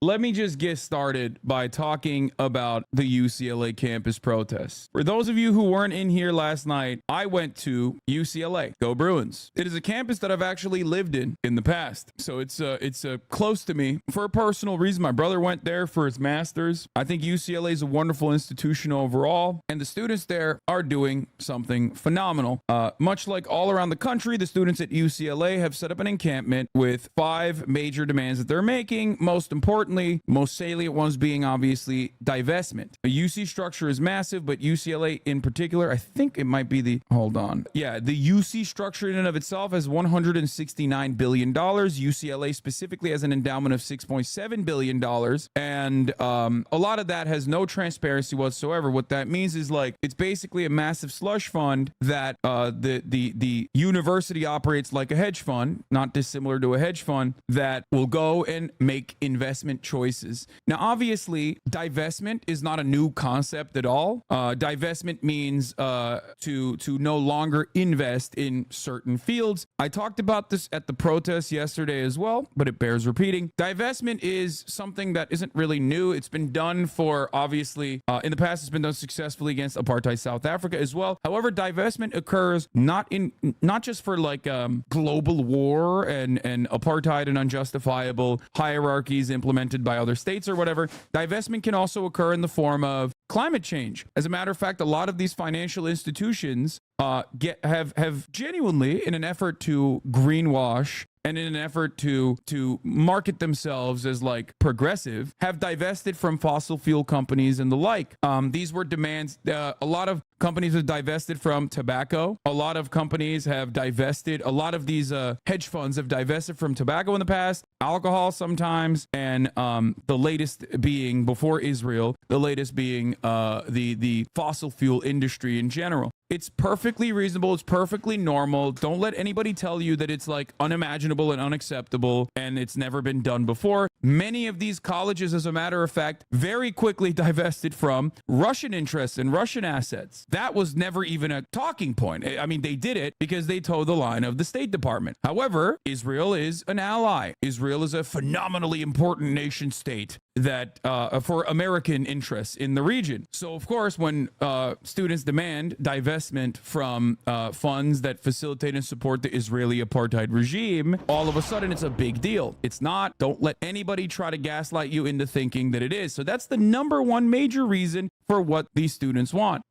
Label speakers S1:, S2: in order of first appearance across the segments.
S1: let me just get started by talking about the UCLA campus protests. For those of you who weren't in here last night, I went to UCLA. Go Bruins. It is a campus that I've actually lived in the past. So it's close to me for a personal reason. My brother went there for his master's. I think UCLA is a wonderful institution overall, and the students there are doing something phenomenal. Much like all around the country, the students at UCLA have set up an encampment with 5 major demands that they're making. Most importantly, most salient ones being obviously divestment. The UC structure is massive, but UCLA in particular, I think it might be the UC structure in and of itself has $169 billion. UCLA specifically has an endowment of $6.7 billion. And a lot of that has no transparency whatsoever. What that means is, like, it's basically a massive slush fund that the university operates like a hedge fund, not dissimilar to a hedge fund, that will go and make investment choices. Now, obviously, divestment is not a new concept at all. Divestment means to no longer invest in certain fields. I talked about this at the protest yesterday as well, but it bears repeating. Divestment is something that isn't really new. It's been done for, obviously, in the past, it's been done successfully against apartheid South Africa as well. However, divestment occurs not just for like global war and apartheid and unjustifiable hierarchies implemented by other states or whatever. Divestment can also occur in the form of climate change. As a matter of fact, a lot of these financial institutions have genuinely, in an effort to greenwash and in an effort to market themselves as like progressive, have divested from fossil fuel companies and the like. These were demands. A lot of companies have divested from tobacco. A lot of companies have divested. A lot of these hedge funds have divested from tobacco in the past, alcohol sometimes, and the latest being, before Israel, the latest being the fossil fuel industry in general. It's perfectly reasonable. It's perfectly normal. Don't let anybody tell you that it's like unimaginable and unacceptable and it's never been done before. Many of these colleges, as a matter of fact, very quickly divested from Russian interests and Russian assets. That was never even a talking point. I mean, they did it because they towed the line of the State Department. However, Israel is an ally. Israel is a phenomenally important nation state that for American interests in the region. So, of course, when students demand divestment from funds that facilitate and support the Israeli apartheid regime, all of a sudden it's a big deal. It's not. Don't let anybody try to gaslight you into thinking that it is. So that's the number one major reason for what these students want.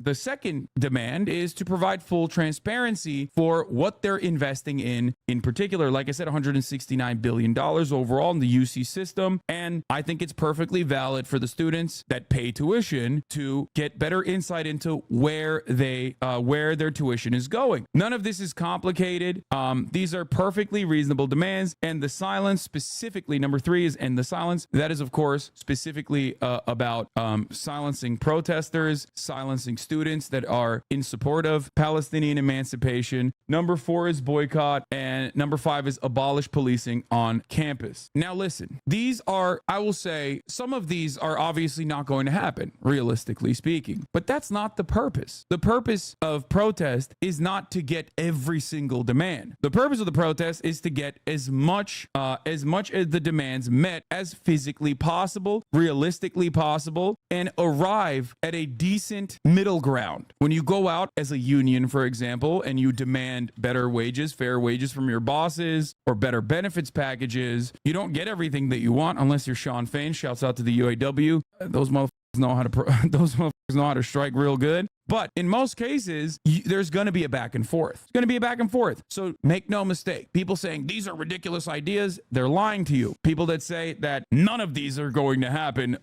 S1: The second demand is to provide full transparency for what they're investing in particular. Like I said, $169 billion overall in the UC system. And I think it's perfectly valid for the students that pay tuition to get better insight into where their tuition is going. None of this is complicated. These are perfectly reasonable demands. And the silence, specifically, number 3 is end the silence. That is, of course, specifically about silencing protesters, silencing students that are in support of Palestinian emancipation. Number 4 is boycott. And number 5 is abolish policing on campus. Now, listen, these are, I will say, some of these are obviously not going to happen, realistically speaking. But that's not the purpose. The purpose of protest is not to get every single demand. The purpose of the protest is to get as much as the demands met as physically possible, realistically possible, and arrive at a decent middle ground. When you go out as a union, for example, and you demand better wages, fair wages from your bosses, or better benefits packages, you don't get everything that you want unless you're Sean Fain. Shouts out to the UAW. Those motherfuckers know how to strike real good. But in most cases, there's going to be a back and forth. It's going to be a back and forth. So make no mistake. People saying these are ridiculous ideas, they're lying to you. People that say that none of these are going to happen,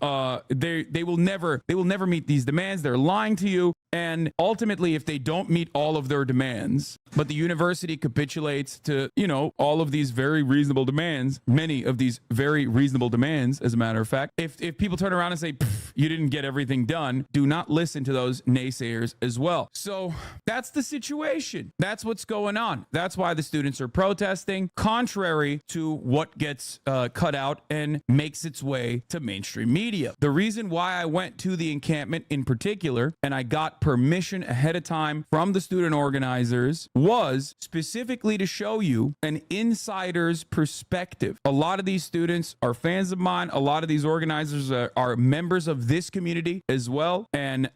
S1: they will never meet these demands. They're lying to you. And ultimately, if they don't meet all of their demands, but the university capitulates to, all of these very reasonable demands, many of these very reasonable demands, as a matter of fact, if people turn around and say, you didn't get everything done, do not listen to those naysayers as well. So that's the situation. That's what's going on. That's why the students are protesting, contrary to what gets cut out and makes its way to mainstream media. The reason why I went to the encampment in particular, and I got permission ahead of time from the student organizers, was specifically to show you an insider's perspective. A lot of these students are fans of mine. A lot of these organizers are members of this community as well. And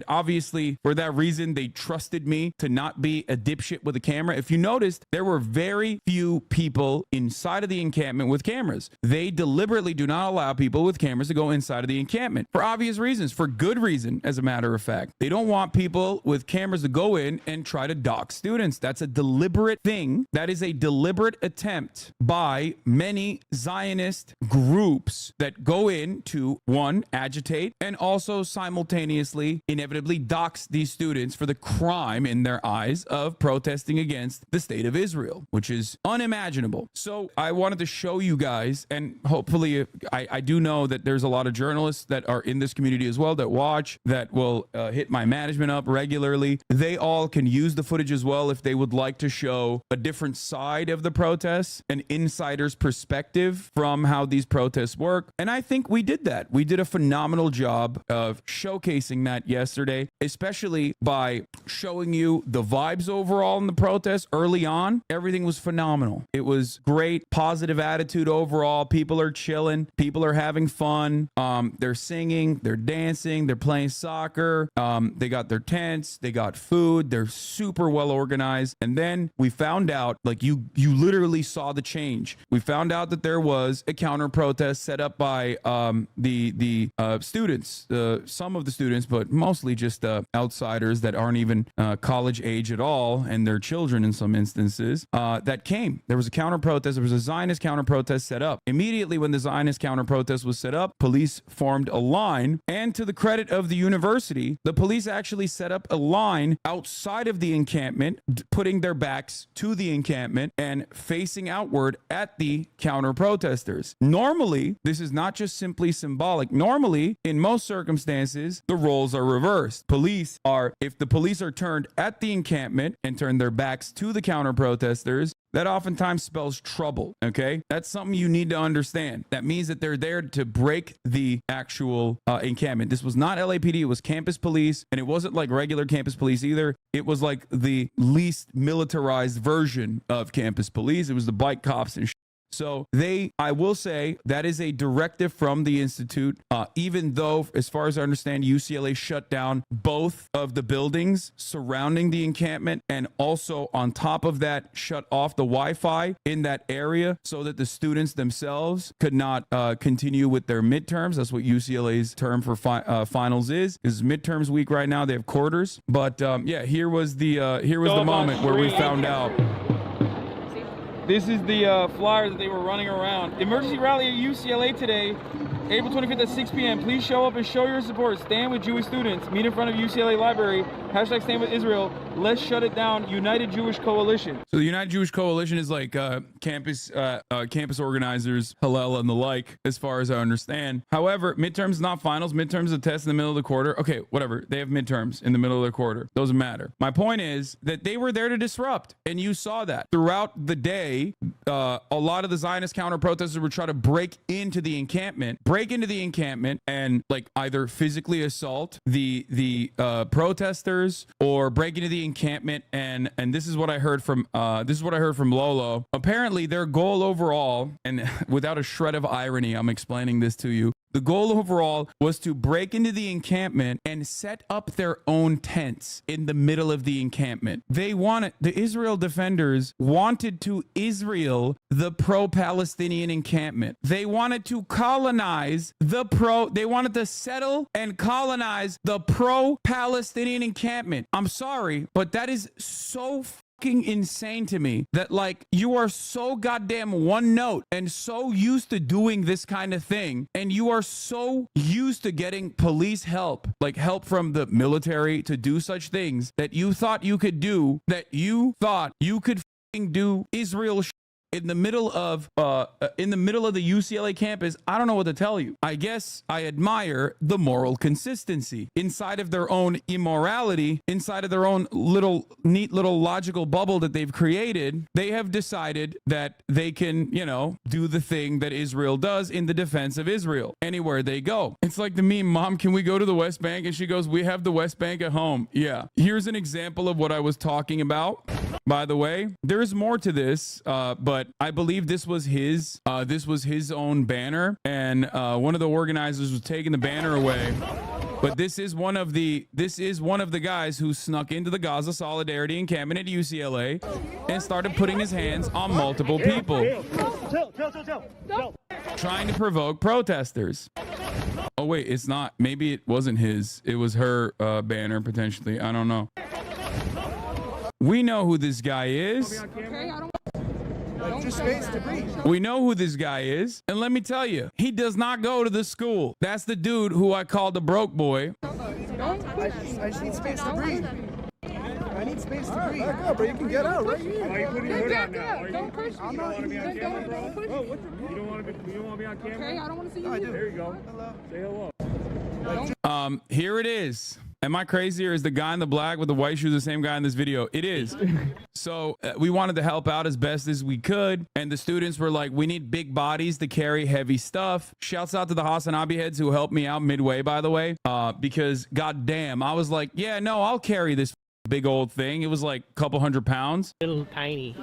S1: obviously, for that reason, they trusted me to not be a dipshit with a camera. If you noticed, there were very few people inside of the encampment with cameras. They deliberately do not allow people with cameras to go inside of the encampment for obvious reasons, for good reason, as a matter of fact. They don't want people with cameras to go in and try to dock students. That's a deliberate thing. That is a deliberate attempt by many Zionist groups that go in to, one, agitate, and also simultaneously inevitably docks these students for the crime in their eyes of protesting against the state of Israel, which is unimaginable. So I wanted to show you guys, and hopefully I do know that there's a lot of journalists that are in this community as well that watch, that will hit my management up regularly. They all can use the footage as well if they would like to show a different side of the protests, an insider's perspective from how these protests work. And I think we did that. We did a phenomenal job of showcasing that yesterday, especially by showing you the vibes overall in the protests early on. Everything was phenomenal. It was great, positive attitude overall. People are chilling. People are having fun. They're singing, they're dancing, they're playing soccer. They got their tents, they got food. They're super well organized. And then we found out, like you literally saw the change. We found out that there was a counter protest set up by the students, some of the students, but mostly just outsiders that aren't even college age at all, and their children in some instances, that came. There was a counter protest. There was a Zionist counter protest set up. Immediately when the Zionist counter protest was set up, police formed a line, and to the credit of the university, the police actually set up a line outside of the encampment, putting their backs to the encampment and facing outward at the counter protesters. Normally, this is not just simply symbolic. Normally, in most circumstances, the roles are reversed. If the police are turned at the encampment and turn their backs to the counter protesters, that oftentimes spells trouble, okay? That's something you need to understand. That means that they're there to break the actual encampment. This was not LAPD, it was campus police, and it wasn't like regular campus police either. It was like the least militarized version of campus police. It was the bike cops and So I will say that is a directive from the Institute, even though, as far as I understand, UCLA shut down both of the buildings surrounding the encampment, and also on top of that, shut off the Wi-Fi in that area so that the students themselves could not continue with their midterms. That's what UCLA's term for finals is midterms week right now. They have quarters. But yeah, here was the moment where we found out. This is the flyer that they were running around. Emergency rally at UCLA today, April 25th at 6 p.m. Please show up and show your support. Stand with Jewish students. Meet in front of UCLA Library. Hashtag stand with Israel. Let's shut it down. United Jewish Coalition. So the United Jewish Coalition is like campus organizers, Hillel and the like, as far as I understand. However, midterms is not finals. Midterms is a test in the middle of the quarter. Okay, whatever. They have midterms in the middle of the quarter. Doesn't matter. My point is that they were there to disrupt, and you saw that throughout the day. A lot of the Zionist counter protesters would try to break into the encampment, and like either physically assault the protesters or break into the encampment. And this is what I heard from Lolo. Apparently, their goal overall, and without a shred of irony, I'm explaining this to you. The goal overall was to break into the encampment and set up their own tents in the middle of the encampment. The Israel defenders wanted to Israel the pro-Palestinian encampment. They wanted to they wanted to settle and colonize the pro-Palestinian encampment. I'm sorry, but that is so fucking insane to me that, like, you are so goddamn one note and so used to doing this kind of thing, and you are so used to getting police help, like help from the military to do such things, that you thought you could fucking do Israel in the middle of the UCLA campus, I don't know what to tell you. I guess I admire the moral consistency inside of their own immorality, inside of their own neat little logical bubble that they've created. They have decided that they can, do the thing that Israel does in the defense of Israel anywhere they go. It's like the meme, Mom, can we go to the West Bank? And she goes, we have the West Bank at home. Yeah. Here's an example of what I was talking about. By the way, there's more to this, but I believe this was his own banner, and one of the organizers was taking the banner away. But this is one of the guys who snuck into the Gaza Solidarity encampment at UCLA and started putting his hands on multiple people, trying to provoke protesters. Oh wait, it's not. Maybe it wasn't his. It was her banner potentially. I don't know. We know who this guy is. We know who this guy is. And let me tell you, he does not go to this school. That's the dude who I called a broke boy.
S2: I just need space to breathe. I need space to breathe. Back up, bro. You can get out, right? Why are you putting your hood on now? Don't push me. You don't want to be on camera, bro? You don't want to be on camera? Okay, I don't want to see you either. There you go. Hello. Say hello.
S1: Here it is. Am I crazy, or is the guy in the black with the white shoes the same guy in this video? It is. So we wanted to help out as best as we could. And the students were like, we need big bodies to carry heavy stuff. Shouts out to the HasanAbi heads who helped me out midway, by the way, because goddamn, I was like, yeah, no, I'll carry this big old thing. It was like a couple 100 pounds.
S3: Little tiny.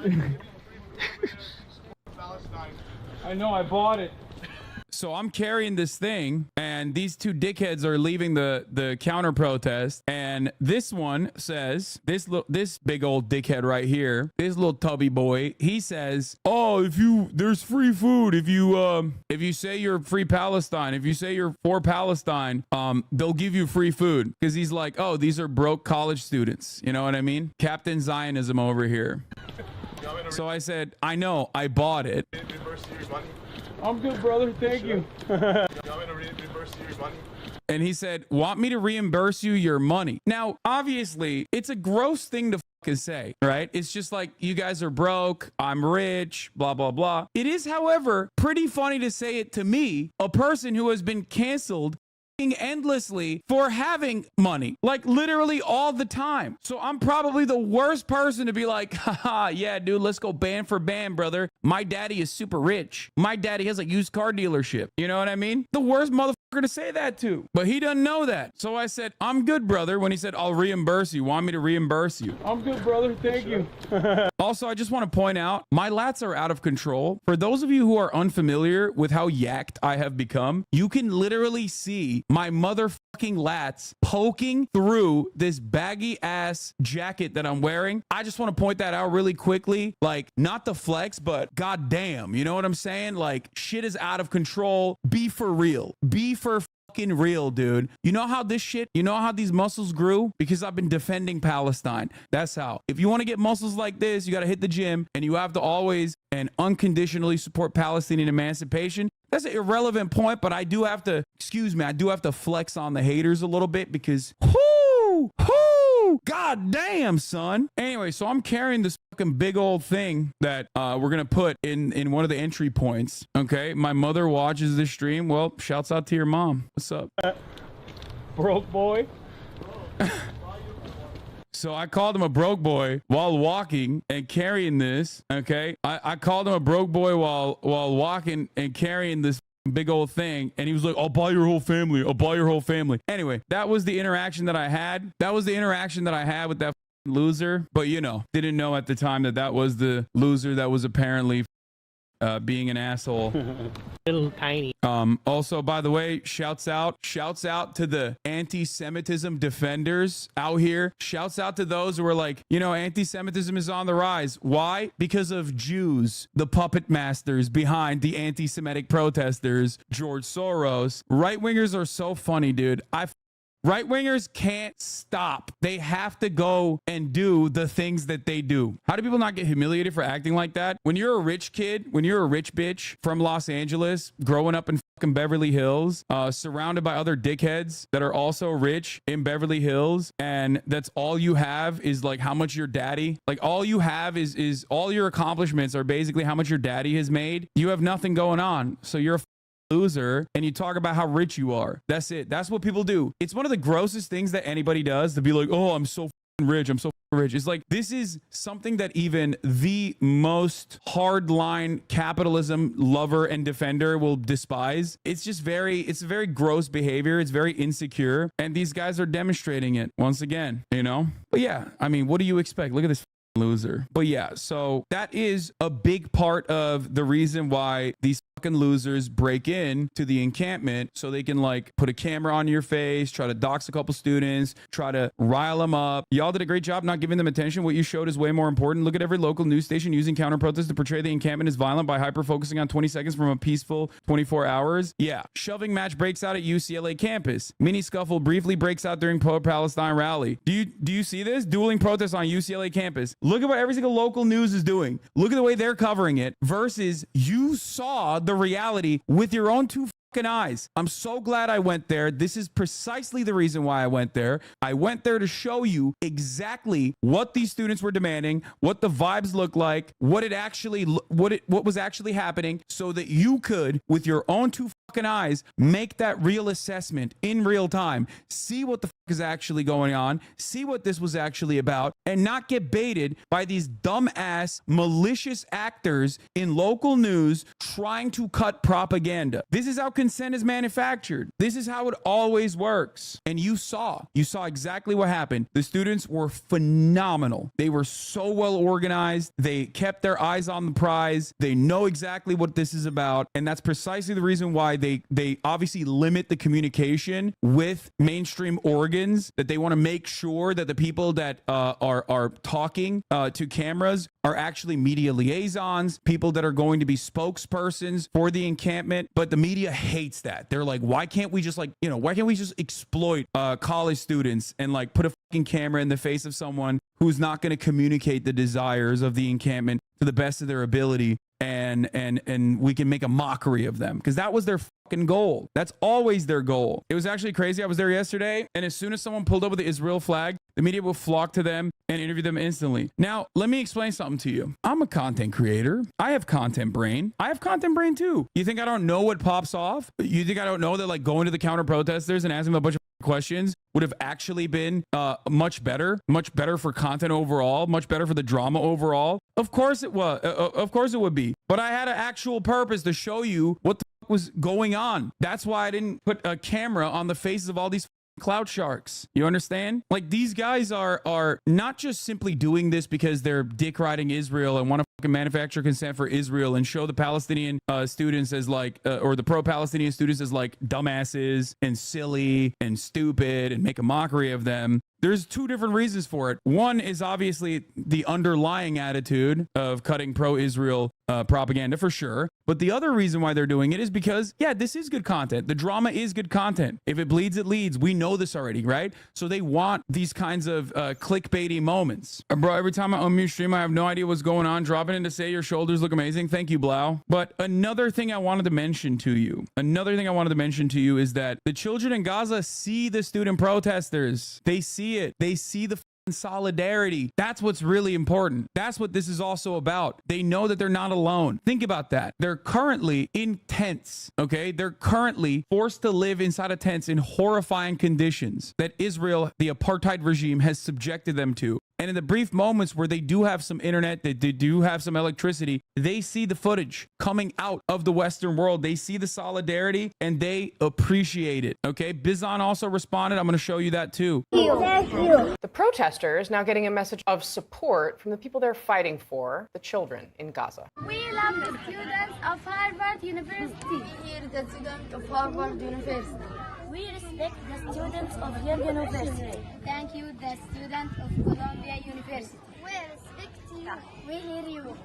S1: I know, I bought it. So I'm carrying this thing, and these two dickheads are leaving the counter protest. And this one says, this big old dickhead right here, this little tubby boy, he says, oh, there's free food if you say you're free Palestine, if you say you're for Palestine, they'll give you free food. Because he's like, oh, these are broke college students. You know what I mean? Captain Zionism over here. So I said, I know, I bought it. I'm good, brother. Thank you. And he said, want me to reimburse you your money? Now, obviously, it's a gross thing to say, right? It's just like, you guys are broke, I'm rich, blah, blah, blah. It is, however, pretty funny to say it to me, a person who has been canceled endlessly for having money, like literally all the time. So I'm probably the worst person to be like, haha, yeah, dude, let's go band for band, brother. My daddy is super rich. My daddy has a used car dealership. You know what I mean? The worst motherfucker to say that to. But he doesn't know that. So I said, I'm good, brother. When he said, I'll reimburse you. Want me to reimburse you? I'm good, brother. Thank you. Also, I just want to point out, my lats are out of control. For those of you who are unfamiliar with how yacked I have become, you can literally see my motherfucking lats poking through this baggy ass jacket that I'm wearing. I just want to point that out really quickly. Like, not the flex, but goddamn, you know what I'm saying? Like, shit is out of control. Be for real. Be for fucking real, dude. You know how these muscles grew? Because I've been defending Palestine. That's how. If you want to get muscles like this, you got to hit the gym, and you have to always and unconditionally support Palestinian emancipation. That's an irrelevant point, but I do have to flex on the haters a little bit because, god damn, son. Anyway, so I'm carrying this fucking big old thing that we're going to put in one of the entry points. Okay. My mother watches this stream. Well, shouts out to your mom. What's up?
S3: Broke boy.
S1: So I called him a broke boy while walking and carrying this. Okay. I called him a broke boy while walking and carrying this big old thing. And he was like, I'll buy your whole family. I'll buy your whole family. Anyway, that was the interaction that I had. That was the interaction that I had with that loser. But, didn't know at the time that was the loser that was apparently being an asshole.
S3: Little tiny.
S1: Also, by the way, shouts out to the anti-Semitism defenders out here. Shouts out to those who are like, anti-Semitism is on the rise. Why? Because of Jews, the puppet masters behind the anti-Semitic protesters, George Soros. Right-wingers are so funny, dude. I Right-wingers can't stop. They have to go and do the things that they do. How do people not get humiliated for acting like that? When you're a rich kid, when you're a rich bitch from Los Angeles, growing up in fucking Beverly Hills, surrounded by other dickheads that are also rich in Beverly Hills, and that's all you have is like how much your daddy, like all you have is all your accomplishments are basically how much your daddy has made. You have nothing going on. So you're a loser, and you talk about how rich you are. That's it. That's what people do. It's one of the grossest things that anybody does, to be like, oh, I'm so rich. I'm so rich. It's like, this is something that even the most hardline capitalism lover and defender will despise. It's just it's very gross behavior. It's very insecure. And these guys are demonstrating it once again, you know? But yeah, I mean, what do you expect? Look at this loser. But yeah, so that is a big part of the reason why these fucking losers break in to the encampment, so they can like put a camera on your face, try to dox a couple students, try to rile them up. Y'all did a great job not giving them attention. What you showed is way more important. Look at every local news station using counter protests to portray the encampment as violent by hyper focusing on 20 seconds from a peaceful 24 hours. Yeah, shoving match breaks out at UCLA campus. Mini scuffle briefly breaks out during pro-Palestine rally. Do you see this? Dueling protests on UCLA campus. Look at what every single local news is doing. Look at the way they're covering it versus you saw the reality with your own two fucking eyes. I'm so glad I went there. This is precisely the reason why I went there. I went there to show you exactly what these students were demanding, what the vibes look like, what was actually happening, so that you could, with your own two fucking eyes, make that real assessment in real time. See what the fuck is actually going on. See what this was actually about, and not get baited by these dumbass, malicious actors in local news trying to cut propaganda. This is how consent is manufactured. This is how it always works. And you saw exactly what happened. The students were phenomenal. They were so well organized. They kept their eyes on the prize. They know exactly what this is about. And that's precisely the reason why they obviously limit the communication with mainstream organs, that they want to make sure that the people that are talking to cameras are actually media liaisons, people that are going to be spokespersons for the encampment. But the media hates that. They're like, why can't we just exploit college students and like put a fucking camera in the face of someone who's not going to communicate the desires of the encampment to the best of their ability, and we can make a mockery of them, because that was their fucking goal. That's always their goal. It was actually crazy. I was there yesterday, and as soon as someone pulled up with the Israel flag, the media will flock to them and interview them instantly. Now, let me explain something to you. I'm a content creator. I have content brain. I have content brain too. You think I don't know what pops off? You think I don't know that like going to the counter protesters and asking them a bunch of questions would have actually been much better for content overall, much better for the drama overall? Of course it was. Of course it would be. But I had an actual purpose to show you what the fuck was going on. That's why I didn't put a camera on the faces of all these clout sharks. You understand? Like, these guys are not just simply doing this because they're dick riding Israel and want to fucking manufacture consent for Israel and show the Palestinian students as like or the pro-Palestinian students as like dumbasses and silly and stupid and make a mockery of them. There's two different reasons for it. One is obviously the underlying attitude of cutting pro-Israel propaganda for sure. But the other reason why they're doing it is because, yeah, this is good content. The drama is good content. If it bleeds, it leads. We know this already, right? So they want these kinds of clickbaity moments. Bro, every time I unmute stream, I have no idea what's going on. Dropping in to say your shoulders look amazing. Thank you, Blau. But another thing I wanted to mention to you is that the children in Gaza see the student protesters. They see it. They see the solidarity. That's what's really important. That's what this is also about. They know that they're not alone. Think about that. They're currently in tents, okay? They're currently forced to live inside of tents in horrifying conditions that Israel, the apartheid regime, has subjected them to. And in the brief moments where they do have some internet, they do have some electricity, they see the footage coming out of the Western world. They see the solidarity and they appreciate it. Okay, Bizon also responded. I'm going to show you that too.
S4: Thank you. The protesters now getting a message of support from the people they're fighting for, the children in Gaza.
S5: We love the students of Harvard University. We are the students of Harvard University. We respect the students of your university. Thank you, the students of Columbia University. We respect you. We hear you.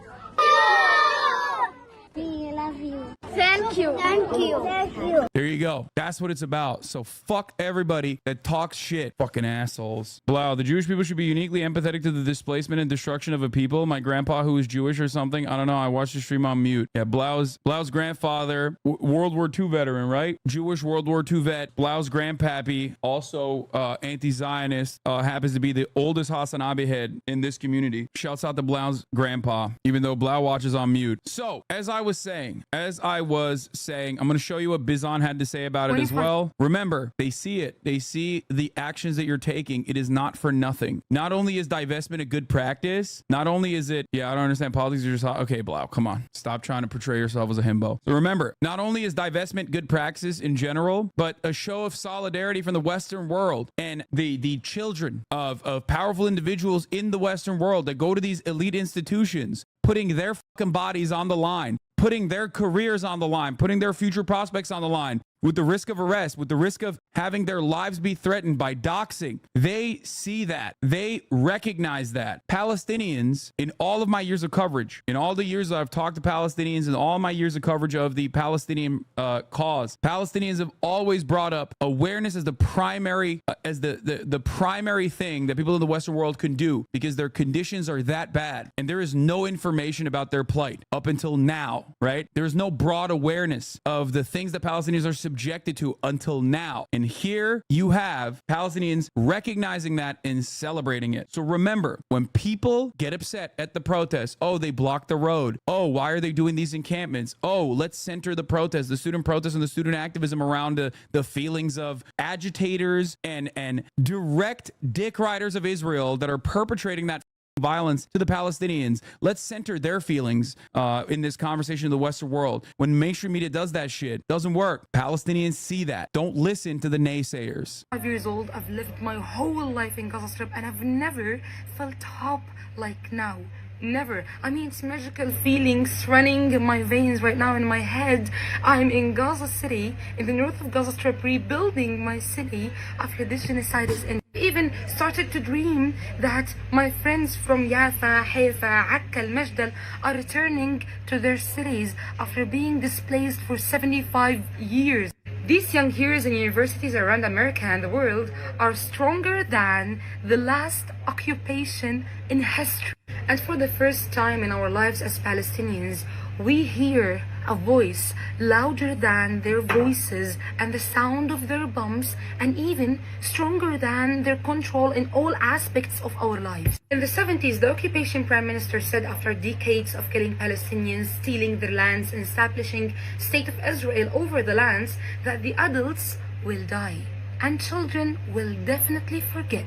S5: We love you. Thank you. Thank you. Thank you.
S1: There you go. That's what it's about. So fuck everybody that talks shit. Fucking assholes. Blau, the Jewish people should be uniquely empathetic to the displacement and destruction of a people. My grandpa, who is Jewish or something, I don't know. I watched the stream on mute. Yeah, Blau's grandfather, World War II veteran, right? Jewish World War II vet. Blau's grandpappy, also anti-Zionist, happens to be the oldest HasanAbi head in this community. Shouts out to Blau's grandpa, even though Blau watches on mute. So, as I was saying, I'm going to show you what Bizon had to say about it as well. Remember, they see it. They see the actions that you're taking. It is not for nothing. Not only is divestment a good practice, not only is it, yeah, I don't understand politics. You're just, okay, Blau, come on. Stop trying to portray yourself as a himbo. So remember, not only is divestment good practice in general, but a show of solidarity from the Western world and the children of powerful individuals in the Western world that go to these elite institutions, putting their fucking bodies on the line, putting their careers on the line, putting their future prospects on the line, with the risk of arrest, with the risk of having their lives be threatened by doxing. They see that. They recognize that. Palestinians, in all of my years of coverage, in all the years I've talked to Palestinians, in all my years of coverage of the Palestinian cause, Palestinians have always brought up awareness as the primary, the primary thing that people in the Western world can do, because their conditions are that bad. And there is no information about their plight up until now, right? There's no broad awareness of the things that Palestinians are subjected to until now. And here you have Palestinians recognizing that and celebrating it. So remember, when people get upset at the protests, oh, they blocked the road. Oh, why are they doing these encampments? Oh, let's center the protest, the student protests and the student activism around the feelings of agitators and direct dick riders of Israel that are perpetrating that violence to the Palestinians. Let's center their feelings in this conversation in the Western world. When mainstream media does that shit, doesn't work. Palestinians see that. Don't listen to the naysayers.
S6: 5 years old, I've lived my whole life in Gaza Strip and I've never felt hope like now. Never. I mean, it's magical feelings running in my veins right now in my head. I'm in Gaza City, in the north of Gaza Strip, rebuilding my city after this genocide is ended. I even started to dream that my friends from Yafa, Haifa, Akka, Al-Majdal are returning to their cities after being displaced for 75 years. These young heroes in universities around America and the world are stronger than the last occupation in history. And for the first time in our lives as Palestinians, we hear a voice louder than their voices and the sound of their bombs, and even stronger than their control in all aspects of our lives. In the 70s, the occupation prime minister said after decades of killing Palestinians, stealing their lands, and establishing State of Israel over the lands, that the adults will die and children will definitely forget.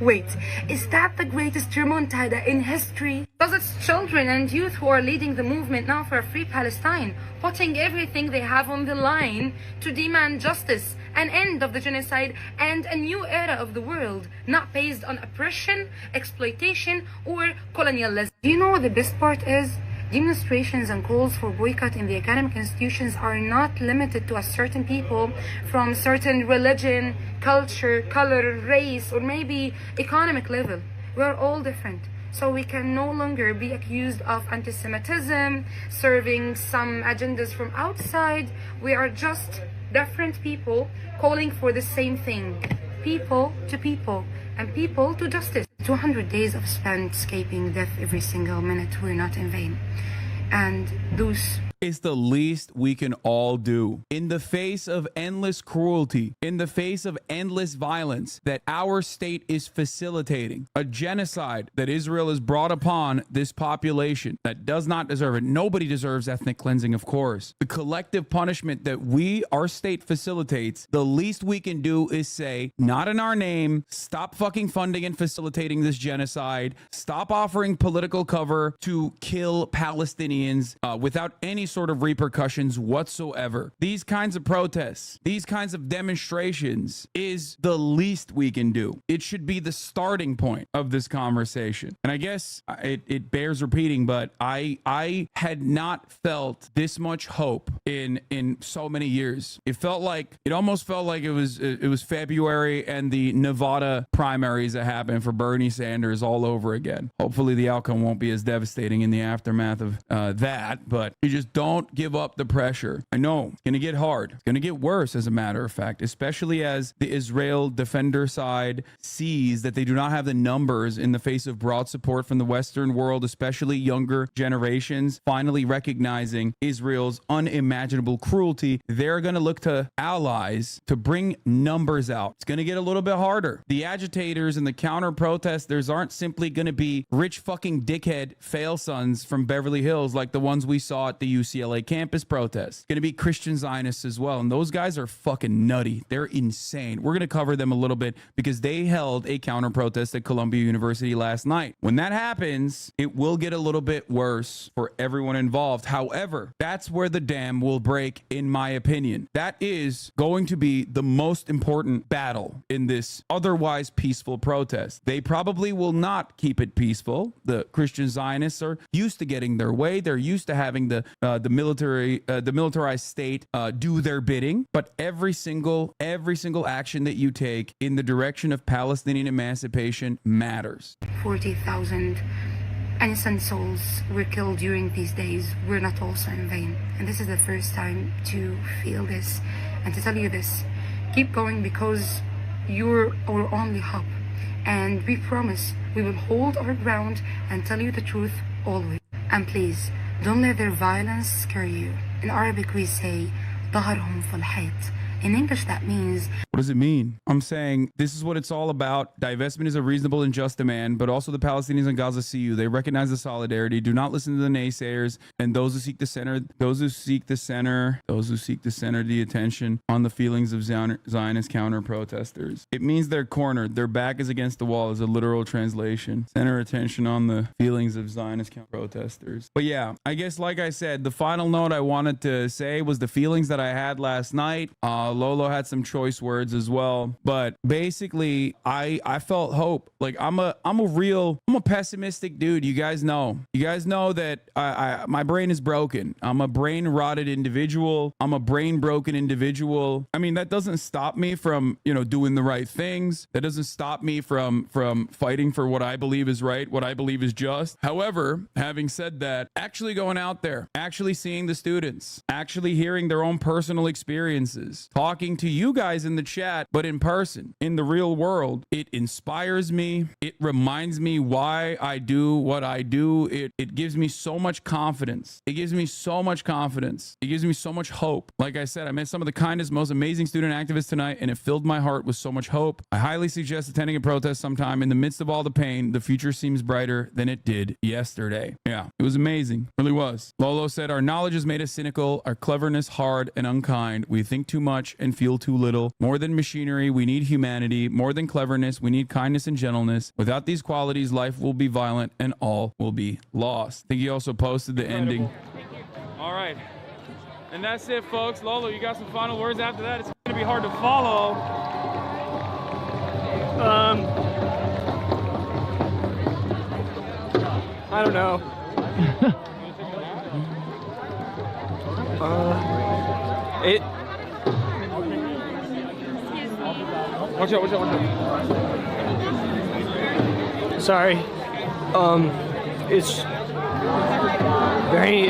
S6: Wait, is that the greatest remontada in history? Because it's children and youth who are leading the movement now for a free Palestine, putting everything they have on the line to demand justice, an end of the genocide, and a new era of the world, not based on oppression, exploitation, or colonialism. Do you know what the best part is? Demonstrations and calls for boycott in the academic institutions are not limited to a certain people from certain religion, culture, color, race, or maybe economic level. We are all different. So we can no longer be accused of anti-Semitism, serving some agendas from outside. We are just different people calling for the same thing. People to people, and people to justice. 200 days of spent escaping death every single minute were not in vain. And those
S1: is the least we can all do in the face of endless cruelty, in the face of endless violence that our state is facilitating, a genocide that Israel has brought upon this population that does not deserve it. Nobody deserves ethnic cleansing, of course. The collective punishment that our state facilitates, the least we can do is say, not in our name, stop fucking funding and facilitating this genocide, stop offering political cover to kill Palestinians without any sort of repercussions whatsoever. These kinds of protests, these kinds of demonstrations is the least we can do. It should be the starting point of this conversation. And I guess it bears repeating, but I had not felt this much hope in so many years. It almost felt like it was February and the Nevada primaries that happened for Bernie Sanders all over again. Hopefully the outcome won't be as devastating in the aftermath of that, but you just don't Don't give up the pressure. I know it's going to get hard. It's going to get worse, as a matter of fact, especially as the Israel defender side sees that they do not have the numbers in the face of broad support from the Western world, especially younger generations, finally recognizing Israel's unimaginable cruelty. They're going to look to allies to bring numbers out. It's going to get a little bit harder. The agitators and the counter protesters aren't simply going to be rich fucking dickhead fail sons from Beverly Hills like the ones we saw at the UCLA campus protest. It's going to be Christian Zionists as well. And those guys are fucking nutty. They're insane. We're going to cover them a little bit because they held a counter protest at Columbia University last night. When that happens, it will get a little bit worse for everyone involved. However, that's where the dam will break, in my opinion. That is going to be the most important battle in this otherwise peaceful protest. They probably will not keep it peaceful. The Christian Zionists are used to getting their way. They're used to having the militarized state do their bidding. But every single action that you take in the direction of Palestinian emancipation matters.
S6: 40,000 innocent souls were killed during these days were not also in vain. And this is the first time to feel this and to tell you this. Keep going, because you're our only hope. And we promise we will hold our ground and tell you the truth always. And please, don't let their violence scare you. In Arabic we say, ظهرهم في الحيط. In English, that means...
S1: What does it mean? I'm saying this is what it's all about. Divestment is a reasonable and just demand, but also the Palestinians in Gaza see you. They recognize the solidarity. Do not listen to the naysayers and those who seek the center the attention on the feelings of Zionist counter-protesters. It means they're cornered. Their back is against the wall is a literal translation. Center attention on the feelings of Zionist counter-protesters. But yeah, I guess like I said, the final note I wanted to say was the feelings that I had last night. Lolo had some choice words as well, but basically I felt hope. Like I'm a pessimistic dude. You guys know that my brain is broken. I'm a brain rotted individual. I'm a brain broken individual. I mean, that doesn't stop me from, doing the right things. That doesn't stop me from fighting for what I believe is right, what I believe is just. However, having said that, actually going out there, actually seeing the students, actually hearing their own personal experiences, talking to you guys in the chat, but in person, in the real world, it inspires me. It reminds me why I do what I do. It gives me so much confidence. It gives me so much confidence. It gives me so much hope. Like I said, I met some of the kindest, most amazing student activists tonight, and it filled my heart with so much hope. I highly suggest attending a protest sometime. In the midst of all the pain, the future seems brighter than it did yesterday. Yeah, it was amazing. It really was. Lolo said, our knowledge has made us cynical, our cleverness hard and unkind. We think too much and feel too little. More than machinery, we need humanity. More than cleverness, we need kindness and gentleness. Without these qualities, life will be violent and all will be lost. I think he also posted the ending.
S7: All right. And that's it, folks. Lolo, you got some final words after that? It's going to be hard to follow.
S3: I don't know.
S7: Watch out.
S3: Sorry. It's very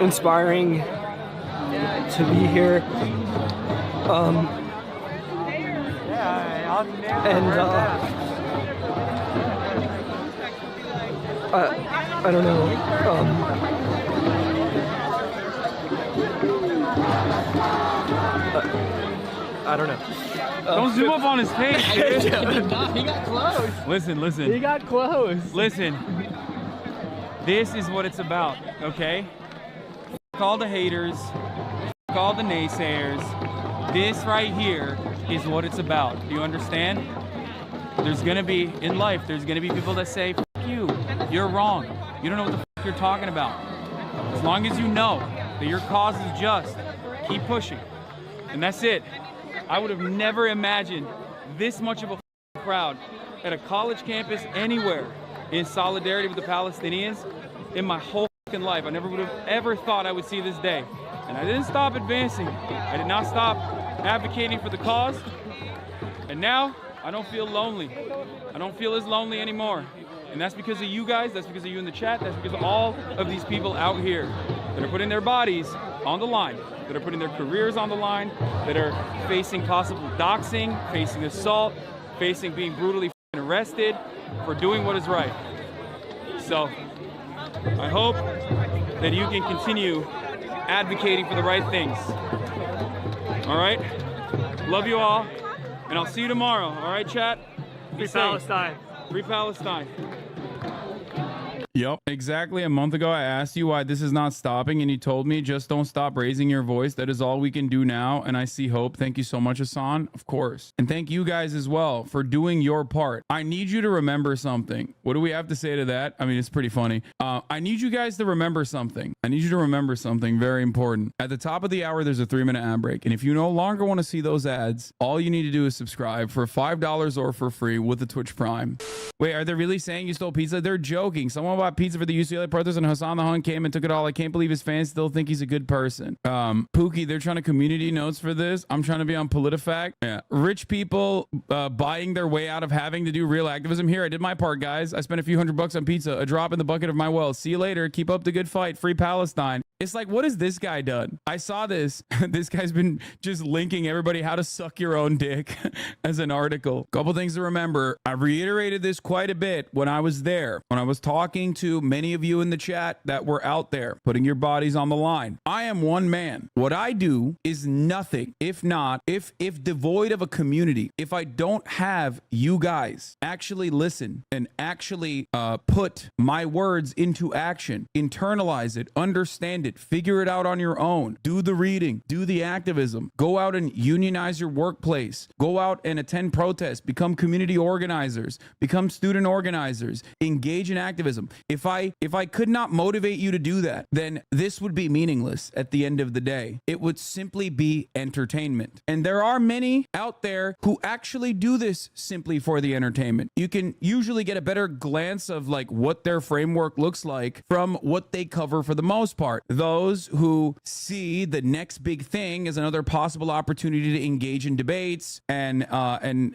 S3: inspiring to be here. I don't know. I don't know.
S7: Don't zoom up on his face, dude.
S3: He got close.
S7: Listen.
S3: He got close.
S7: Listen. This is what it's about, okay? F all the haters. F all the naysayers. This right here is what it's about. Do you understand? There's gonna be, in life, there's gonna be people that say, F you, you're wrong. You don't know what the f you're talking about. As long as you know that your cause is just, keep pushing. And that's it. I would have never imagined this much of a crowd at a college campus anywhere in solidarity with the Palestinians in my whole life. I never would have ever thought I would see this day. And I didn't stop advancing. I did not stop advocating for the cause. And now I don't feel lonely. I don't feel as lonely anymore. And that's because of you guys, that's because of you in the chat, that's because of all of these people out here that are putting their bodies on the line, that are putting their careers on the line, that are facing possible doxing, facing assault, facing being brutally arrested for doing what is right. So I hope that you can continue advocating for the right things. All right? Love you all, and I'll see you tomorrow. All right, chat?
S3: Free Palestine.
S7: Free Palestine.
S1: Yep. Exactly a month ago, I asked you why this is not stopping, and you told me just don't stop raising your voice. That is all we can do now, and I see hope. Thank you so much, Hasan. Of course. And thank you guys as well for doing your part. I need you to remember something. What do we have to say to that? I mean, it's pretty funny. I need you guys to remember something. I need you to remember something very important. At the top of the hour, there's a 3-minute ad break, and if you no longer want to see those ads, all you need to do is subscribe for $5 or for free with the Twitch Prime. Wait, are they really saying you stole pizza? They're joking. Someone bought pizza for the UCLA protest and Hasan the Hun came and took it all. I can't believe his fans still think he's a good person. Pookie, they're trying to community notes for this. I'm trying to be on PolitiFact. Yeah. Rich people buying their way out of having to do real activism. Here, I did my part, guys. I spent a few $100 on pizza, a drop in the bucket of my wealth. See you later. Keep up the good fight. Free Palestine. It's like, what has this guy done? I saw this. This guy's been just linking everybody how to suck your own dick as an article. Couple things to remember. I reiterated this quite a bit when I was there, when I was talking to many of you in the chat that were out there putting your bodies on the line. I am one man. What I do is nothing if devoid of a community. If I don't have you guys actually listen and actually put my words into action, internalize it, understand it, figure it out on your own, do the reading, do the activism, go out and unionize your workplace, go out and attend protests, become community organizers, become student organizers, engage in activism. If I could not motivate you to do that, then this would be meaningless at the end of the day. It would simply be entertainment. And there are many out there who actually do this simply for the entertainment. You can usually get a better glance of like what their framework looks like from what they cover for the most part. Those who see the next big thing as another possible opportunity to engage in debates, and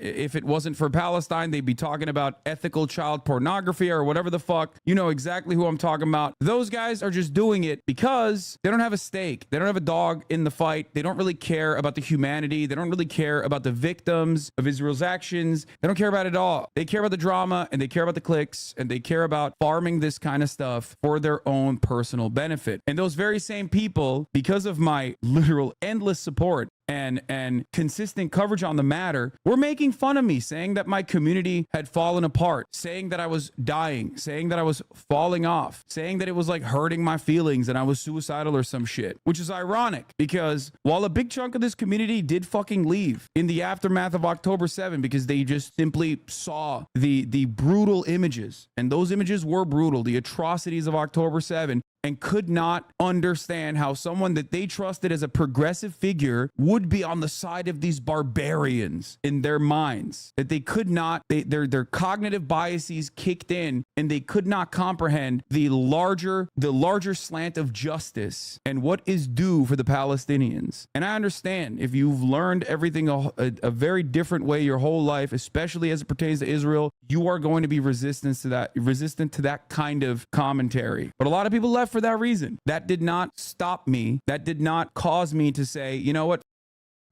S1: if it wasn't for Palestine, they'd be talking about ethical child pornography or whatever the fuck. You know exactly who I'm talking about. Those guys are just doing it because they don't have a stake. They don't have a dog in the fight. They don't really care about the humanity. They don't really care about the victims of Israel's actions. They don't care about it all. They care about the drama, and they care about the clicks, and they care about farming this kind of stuff for their own personal benefit. And those very same people, because of my literal endless support and consistent coverage on the matter, were making fun of me, saying that my community had fallen apart, saying that I was dying, saying that I was falling off, saying that it was like hurting my feelings and I was suicidal or some shit, which is ironic because while a big chunk of this community did fucking leave in the aftermath of October 7 because they just simply saw the brutal images, and those images were brutal, the atrocities of October 7, and could not understand how someone that they trusted as a progressive figure would be on the side of these barbarians in their minds, that they could not, their cognitive biases kicked in, and they could not comprehend the larger slant of justice and what is due for the Palestinians. And I understand if you've learned everything a very different way your whole life, especially as it pertains to Israel, you are going to be resistant to that kind of commentary. But a lot of people left for that reason. That did not stop me. That did not cause me to say, you know what?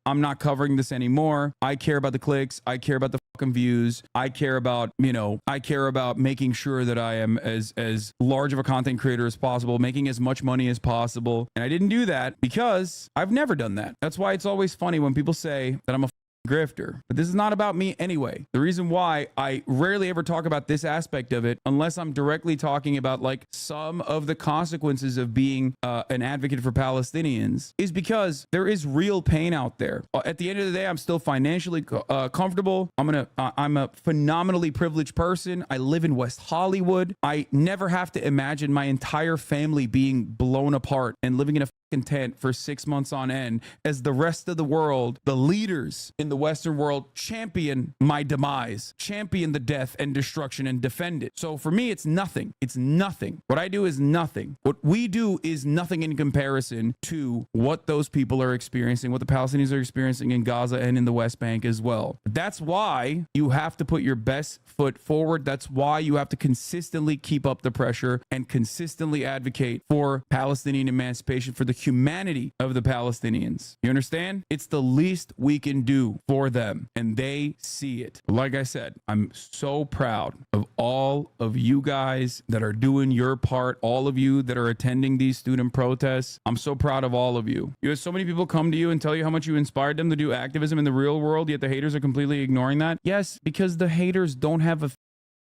S1: I'm not covering this anymore. I care about the clicks. I care about the fucking views. I care about, making sure that I am as large of a content creator as possible, making as much money as possible. And I didn't do that because I've never done that. That's why it's always funny when people say that I'm a grifter. But this is not about me anyway. The reason why I rarely ever talk about this aspect of it, unless I'm directly talking about like some of the consequences of being an advocate for Palestinians, is because there is real pain out there. At the end of the day, I'm still financially comfortable. I'm a phenomenally privileged person. I live in West Hollywood. I never have to imagine my entire family being blown apart and living in a tent for 6 months on end as the rest of the world, the leaders in the Western world, champion my demise, champion the death and destruction and defend it. So for me, it's nothing. It's nothing. What I do is nothing. What we do is nothing in comparison to what those people are experiencing, what the Palestinians are experiencing in Gaza and in the West Bank as well. That's why you have to put your best foot forward. That's why you have to consistently keep up the pressure and consistently advocate for Palestinian emancipation, for the humanity of the Palestinians. You understand? It's the least we can do for them, and they see it. Like I said, I'm so proud of all of you guys that are doing your part, all of you that are attending these student protests. I'm so proud of all of you. You have so many people come to you and tell you how much you inspired them to do activism in the real world, yet the haters are completely ignoring that. Yes, because the haters don't have a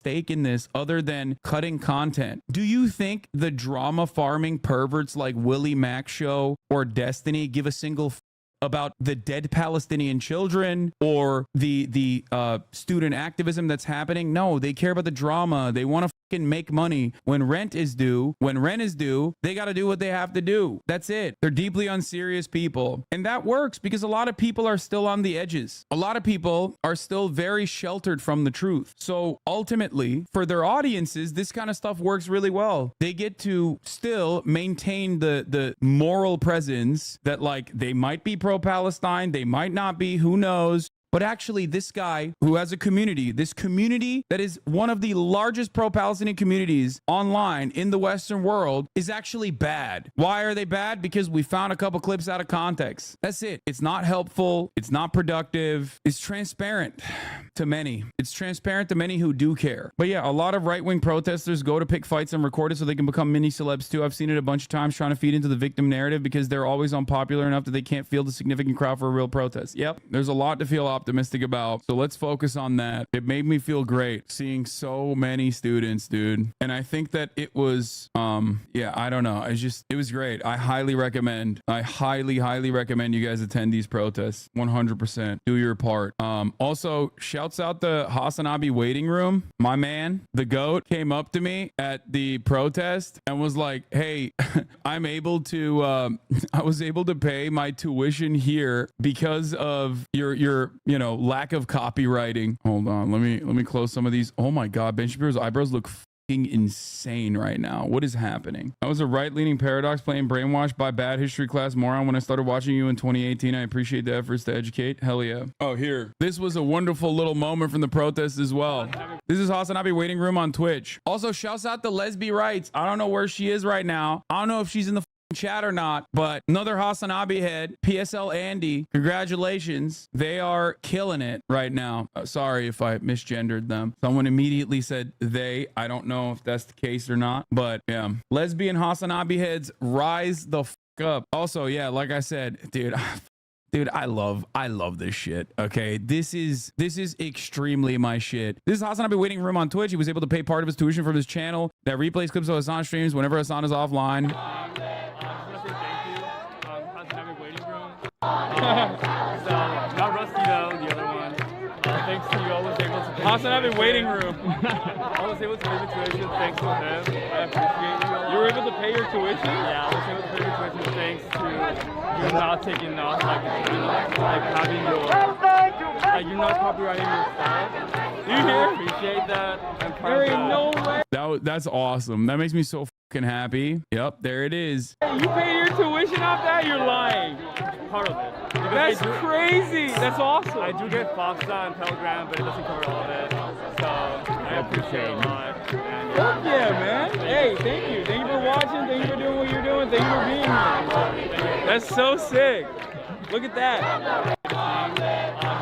S1: stake in this other than cutting content. Do you think the drama farming perverts like Willie Mac Show or Destiny give a single about the dead Palestinian children or the student activism that's happening? No, they care about the drama. They want to make money. When rent is due, they got to do what they have to do. That's it. They're deeply unserious people. And that works because a lot of people are still on the edges. A lot of people are still very sheltered from the truth. So ultimately, for their audiences, this kind of stuff works really well. They get to still maintain the moral presence that, like, they might be pro-Palestine, they might not be, who knows. But actually, this guy who has a community, this community that is one of the largest pro-Palestinian communities online in the Western world, is actually bad. Why are they bad? Because we found a couple clips out of context. That's it. It's not helpful. It's not productive. It's transparent to many. It's transparent to many who do care. But yeah, a lot of right-wing protesters go to pick fights and record it so they can become mini celebs too. I've seen it a bunch of times, trying to feed into the victim narrative because they're always unpopular enough that they can't field a significant crowd for a real protest. Yep, there's a lot to feel optimistic about. So let's focus on that. It made me feel great seeing so many students, dude. And I think that it was, yeah, I don't know. It was great. I highly recommend you guys attend these protests. 100%. Do your part. Also, shouts out the HasanAbi waiting room. My man, the GOAT, came up to me at the protest and was like, hey, I was able to pay my tuition here because of your lack of copywriting. Hold on, let me close some of these. Oh my god, Ben Shapiro's eyebrows look insane right now. What is happening? I was a right-leaning paradox playing brainwashed by bad history class moron when I started watching you in 2018. I appreciate the efforts to educate. Hell yeah. Oh, here. This was a wonderful little moment from the protest as well. This is HasanAbi waiting room on Twitch. Also, shouts out to Lesbi Rights. I don't know where she is right now. I don't know if she's in the chat or not, but another HasanAbi head, PSL Andy, congratulations. They are killing it right now. Sorry if I misgendered them. Someone immediately said they. I don't know if that's the case or not, but yeah. Lesbian HasanAbi heads, rise the up. Also, yeah, like I said, dude, I love this shit. Okay, this is extremely my shit. This is HasanAbi waiting room on Twitch. He was able to pay part of his tuition from his channel that replays clips of Hasan streams whenever Hasan is offline.
S7: Not Rusty though, the other one. Thanks to you, I was able to. HasanAbi waiting room. I was able to pay the tuition thanks to him. I appreciate you a lot. You were able to pay your tuition? Yeah, I was able to pay your tuition thanks to you not taking off like having your you're not copywriting your stuff. You hear? I appreciate that. I'm proud
S1: there ain't no way. That's awesome. That makes me so fucking happy. Yep, there it is.
S7: Hey, you paid your tuition off that? You're lying. Part of it. That's crazy. That's awesome. I do get Foxa and Telegram, but it doesn't cover all of it. So I appreciate it a lot. Fuck yeah, man. Hey, thank you. Thank you for watching. Thank you for doing what you're doing. Thank you for being here. That's so sick. Look at that.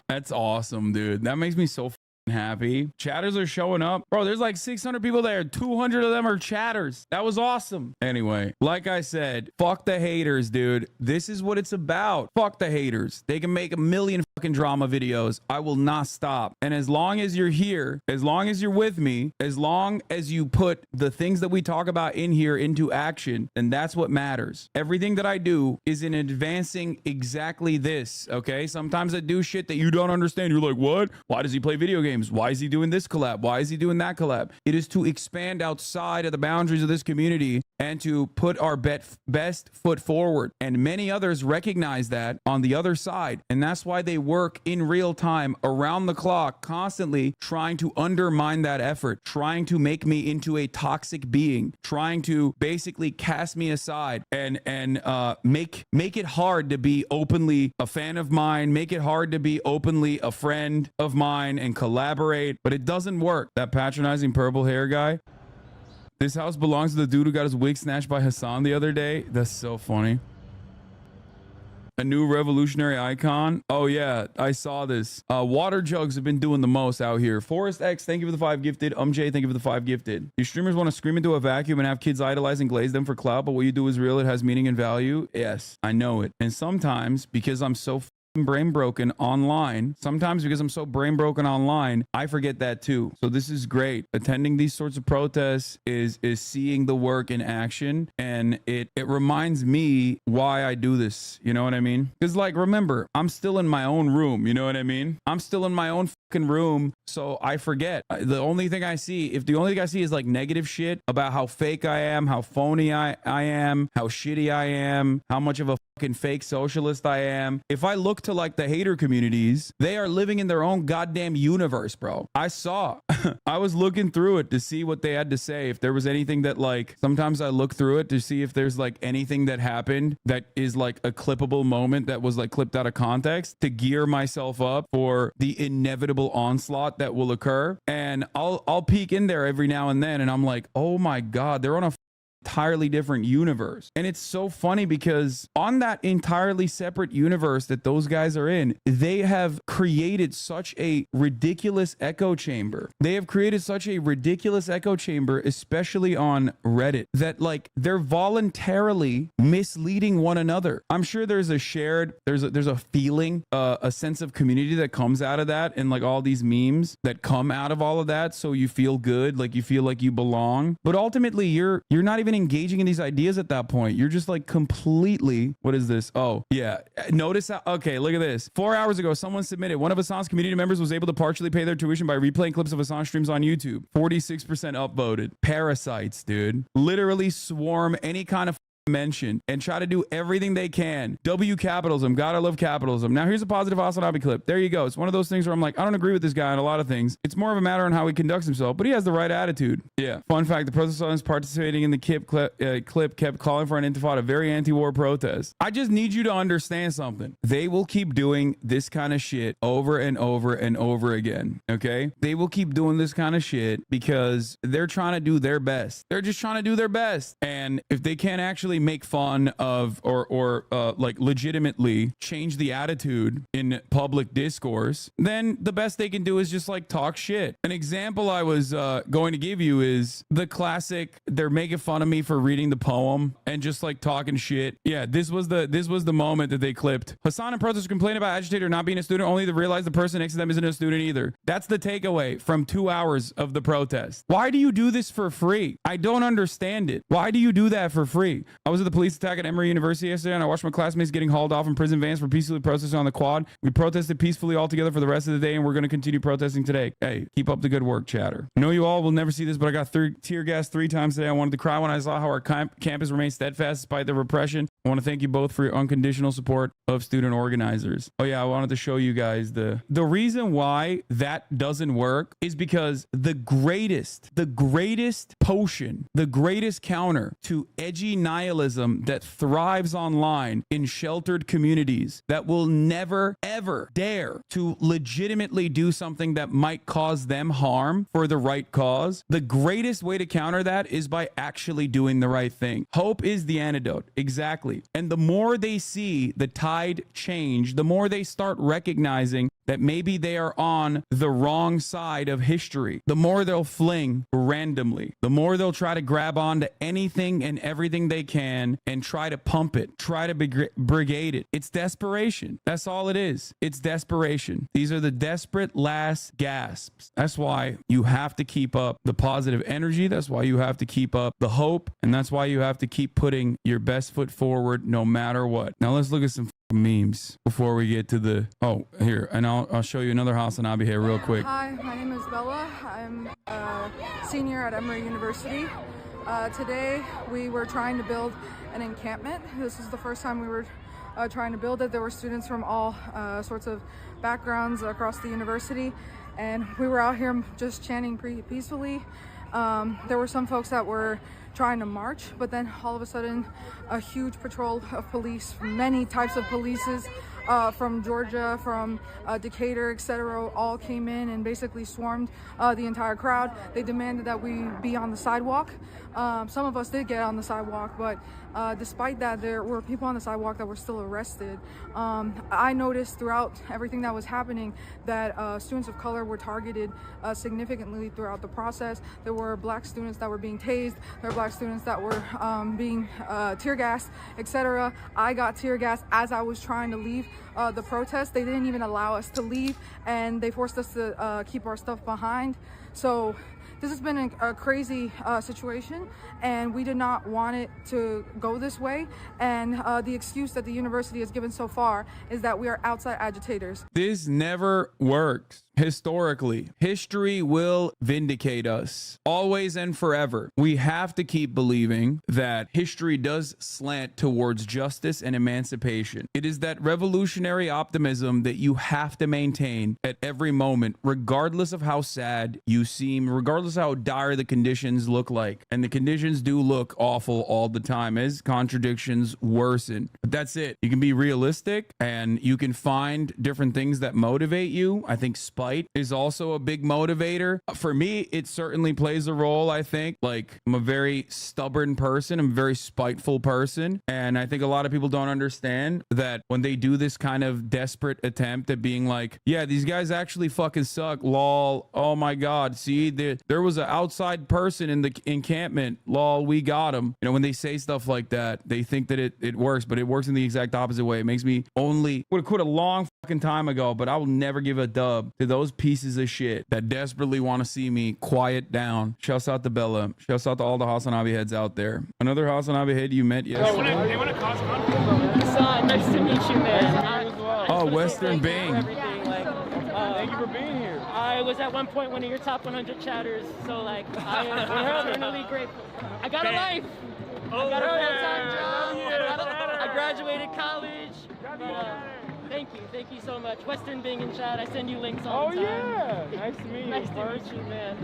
S1: That's awesome, dude. That makes me so happy. Chatters are showing up. Bro, there's like 600 people there. 200 of them are chatters. That was awesome. Anyway, like I said, fuck the haters, dude. This is what it's about. Fuck the haters. They can make a million fucking drama videos. I will not stop. And as long as you're here, as long as you're with me, as long as you put the things that we talk about in here into action, then that's what matters. Everything that I do is in advancing exactly this, okay? Sometimes I do shit that you don't understand. You're like, what? Why does he play video games? games? Why is he doing this collab? Why is he doing that collab? It is to expand outside of the boundaries of this community and to put our best foot forward. And many others recognize that on the other side. And that's why they work in real time, around the clock, constantly trying to undermine that effort, trying to make me into a toxic being, trying to basically cast me aside and make it hard to be openly a fan of mine, make it hard to be openly a friend of mine and collaborate. But it doesn't work. That patronizing purple hair guy. This house belongs to the dude who got his wig snatched by Hasan the other day. That's so funny. A new revolutionary icon. Oh yeah, I saw this. Water jugs have been doing the most out here. Forrest X, thank you for the 5 gifted. Jay, thank you for the 5 gifted. Your streamers want to scream into a vacuum and have kids idolize and glaze them for clout, but what you do is real. It has meaning and value. Yes, I know it. And sometimes, because I'm so brain broken online, I forget that too. So this is great. Attending these sorts of protests is seeing the work in action, and it reminds me why I do this. You know what I mean? Because like, remember, I'm still in my own room. You know what I mean? I'm still in my own fucking room, so I forget. The only thing I see is like negative shit about how fake I am, how phony I am, how shitty I am, how much of a fucking fake socialist I am. If I look to like the hater communities, they are living in their own goddamn universe, bro. I was looking through it to see what they had to say. If there was anything that, like, sometimes I look through it to see if there's like anything that happened that is like a clippable moment that was like clipped out of context, to gear myself up for the inevitable onslaught that will occur. And I'll peek in there every now and then, and I'm like, oh my God, they're on a entirely different universe. And it's so funny because on that entirely separate universe that those guys are in, they have created such a ridiculous echo chamber. Especially on Reddit, that like they're voluntarily misleading one another. I'm sure there's a feeling, a sense of community that comes out of that, and like all these memes that come out of all of that, so you feel good, like you feel like you belong. But ultimately you're not even engaging in these ideas at that point. You're just like completely, what is this? Oh yeah, notice how, okay, look at this. 4 hours ago, someone submitted, one of Hasan's community members was able to partially pay their tuition by replaying clips of Hasan streams on YouTube. 46% upvoted. Parasites, dude. Literally swarm any kind of mention and try to do everything they can. W capitalism. Gotta love capitalism. Now here's a positive HasanAbi clip. There you go. It's one of those things where I'm like, I don't agree with this guy on a lot of things. It's more of a matter on how he conducts himself, but he has the right attitude. Yeah. Fun fact, the protesters participating in the clip kept calling for an intifada, very anti-war protest. I just need you to understand something. They will keep doing this kind of shit over and over and over again. Okay? They will keep doing this kind of shit because they're trying to do their best. They're just trying to do their best. And if they can't actually make fun of or like legitimately change the attitude in public discourse, then the best they can do is just like talk shit. An example I was going to give you is the classic, they're making fun of me for reading the poem and just like talking shit. Yeah, this was the moment that they clipped. Hasan and protesters complain about agitator not being a student, only to realize the person next to them isn't a student either. That's the takeaway from 2 hours of the protest. Why do you do this for free? I don't understand it. Why do you do that for free? I was at the police attack at Emory University yesterday, and I watched my classmates getting hauled off in prison vans for peacefully protesting on the quad. We protested peacefully all together for the rest of the day, and we're going to continue protesting today. Hey, keep up the good work, chatter. I know you all will never see this, but I got tear gas 3 times today. I wanted to cry when I saw how our campus remains steadfast despite the repression. I want to thank you both for your unconditional support of student organizers. Oh yeah, I wanted to show you guys the reason why that doesn't work is because the greatest potion, the greatest counter to edgy nihilism that thrives online in sheltered communities that will never ever dare to legitimately do something that might cause them harm for the right cause, the greatest way to counter that is by actually doing the right thing. Hope is the antidote. Exactly. And the more they see the tide change, the more they start recognizing that maybe they are on the wrong side of history, the more they'll fling randomly, the more they'll try to grab onto anything and everything they can and try to pump it, try to brigade it. It's desperation. That's all it is. It's desperation. These are the desperate last gasps. That's why you have to keep up the positive energy. That's why you have to keep up the hope. And that's why you have to keep putting your best foot forward no matter what. Now let's look at some memes before we get to the here, and I'll show you another HasanAbi here real quick.
S8: Hi, my name is Bella. I'm a senior at Emory University. Today we were trying to build an encampment. This is the first time we were trying to build it. There were students from all sorts of backgrounds across the university, and we were out here just chanting peacefully. There were some folks that were trying to march, but then all of a sudden a huge patrol of police, many types of polices from Georgia, from Decatur, etc., all came in and basically swarmed the entire crowd. They demanded that we be on the sidewalk. Some of us did get on the sidewalk, but despite that, there were people on the sidewalk that were still arrested. I noticed throughout everything that was happening that students of color were targeted significantly throughout the process. There were black students that were being tased. There were black students that were being tear gassed, etc. I got tear gassed as I was trying to leave the protest. They didn't even allow us to leave, and they forced us to keep our stuff behind. So this has been a crazy situation, and we did not want it to go this way. And the excuse that the university has given so far is that we are outside agitators.
S1: This never works. Historically, history will vindicate us always and forever. We have to keep believing that history does slant towards justice and emancipation. It is that revolutionary optimism that you have to maintain at every moment, regardless of how sad you seem, regardless of how dire the conditions look like. And the conditions do look awful all the time as contradictions worsen. But that's it. You can be realistic and you can find different things that motivate you. I think spite is also a big motivator. For me, it certainly plays a role, I think. Like, I'm a very stubborn person. I'm a very spiteful person. And I think a lot of people don't understand that when they do this kind of desperate attempt at being like, yeah, these guys actually fucking suck, lol, oh my God, see, there was an outside person in the encampment, lol, we got him. You know, when they say stuff like that, they think that it works, but it works in the exact opposite way. It makes me would have quit a long fucking time ago, but I will never give a dub to those pieces of shit that desperately want to see me quiet down. Shouts out to Bella. Shouts out to all the HasanAbi heads out there. Another HasanAbi head you met yesterday.
S3: They want to cause conflict. Hasan, nice to meet you, man.
S1: Oh, Western Bing.
S3: Thank you for being here. I was at one point one of your top 100 chatters, so like I am eternally grateful. I got a life. I got a full-time job. I graduated college. Thank you so much. Western Bing in chat. I send you links all the time.
S7: Oh yeah, nice to meet you.
S3: Nice to meet you, man.